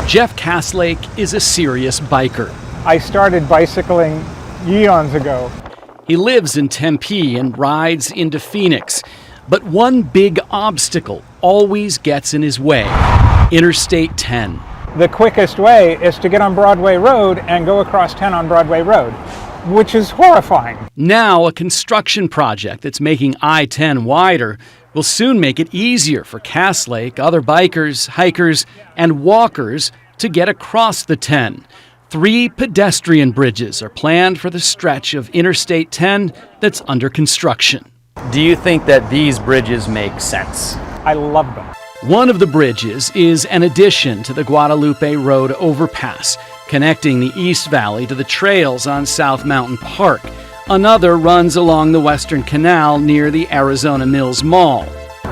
Jeff Castlake is a serious biker. I started bicycling eons ago. He lives in Tempe and rides into Phoenix. But one big obstacle always gets in his way: Interstate 10. The quickest way is to get on Broadway Road and go across 10 on Broadway Road, which is horrifying. Now, a construction project that's making I-10 wider will soon make it easier for Castlake, other bikers, hikers, and walkers to get across the 10. 3 pedestrian bridges are planned for the stretch of Interstate 10 that's under construction. Do you think that these bridges make sense? I love them. One of the bridges is an addition to the Guadalupe Road overpass, connecting the East Valley to the trails on South Mountain Park. Another runs along the Western Canal near the Arizona Mills Mall.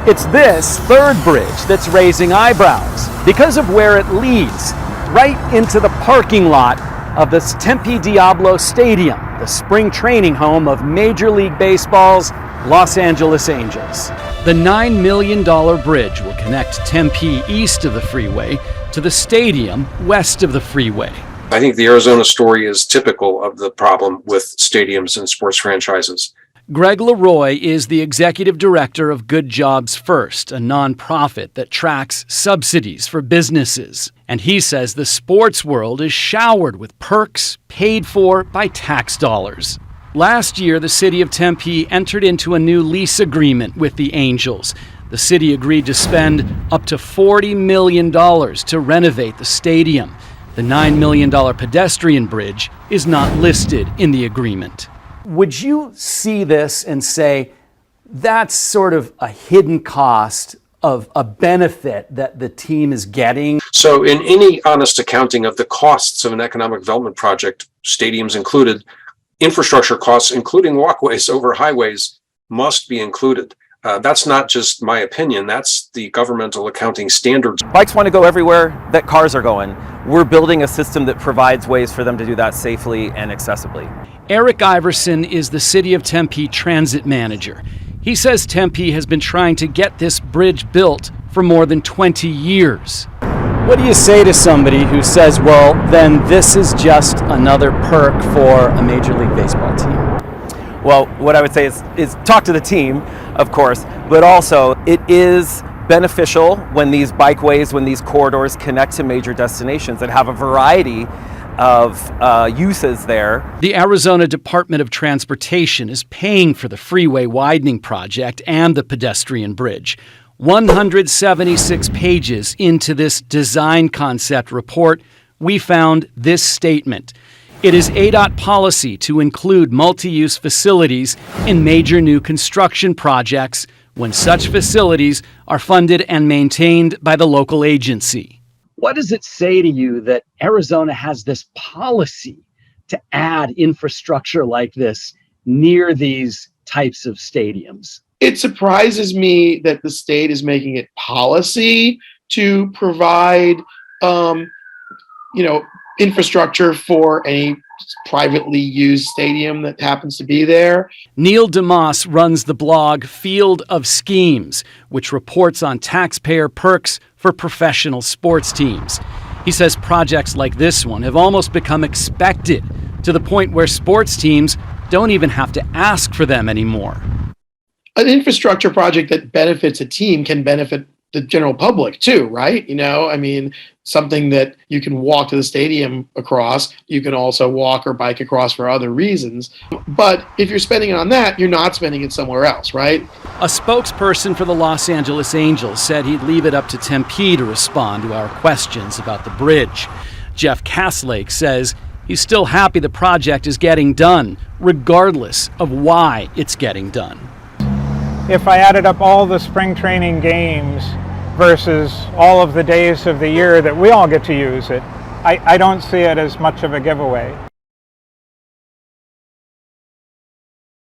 It's this third bridge that's raising eyebrows because of where it leads, right into the parking lot of the Tempe Diablo Stadium, the spring training home of Major League Baseball's Los Angeles Angels. The $9 million bridge will connect Tempe east of the freeway to the stadium west of the freeway. I think the Arizona story is typical of the problem with stadiums and sports franchises. Greg LeRoy is the executive director of Good Jobs First, a nonprofit that tracks subsidies for businesses. And he says the sports world is showered with perks paid for by tax dollars. Last year, the City of Tempe entered into a new lease agreement with the Angels. The city agreed to spend up to $40 million to renovate the stadium. The $9 million pedestrian bridge is not listed in the agreement. Would you see this and say, that's sort of a hidden cost of a benefit that the team is getting? So in any honest accounting of the costs of an economic development project, stadiums included, infrastructure costs, including walkways over highways, must be included. That's not just my opinion, that's the governmental accounting standards. Bikes want to go everywhere that cars are going. We're building a system that provides ways for them to do that safely and accessibly. Eric Iverson is the City of Tempe transit manager. He says Tempe has been trying to get this bridge built for more than 20 years. What do you say to somebody who says, well, then this is just another perk for a Major League Baseball team? Well, what I would say is talk to the team, of course, but also it is beneficial when these bikeways, when these corridors connect to major destinations that have a variety of uses there. The Arizona Department of Transportation is paying for the freeway widening project and the pedestrian bridge. 176 pages into this design concept report, we found this statement. It is ADOT policy to include multi-use facilities in major new construction projects when such facilities are funded and maintained by the local agency. What does it say to you that Arizona has this policy to add infrastructure like this near these types of stadiums? It surprises me that the state is making it policy to provide, infrastructure for any privately used stadium that happens to be there. Neil DeMoss runs the blog Field of Schemes, which reports on taxpayer perks for professional sports teams. He says projects like this one have almost become expected, to the point where sports teams don't even have to ask for them anymore. An infrastructure project that benefits a team can benefit the general public too, right? Something that you can walk to the stadium across, you can also walk or bike across for other reasons. But if you're spending it on that, you're not spending it somewhere else, right? A spokesperson for the Los Angeles Angels said he'd leave it up to Tempe to respond to our questions about the bridge. Jeff Castlake says he's still happy the project is getting done, regardless of why it's getting done. If I added up all the spring training games versus all of the days of the year that we all get to use it, I don't see it as much of a giveaway.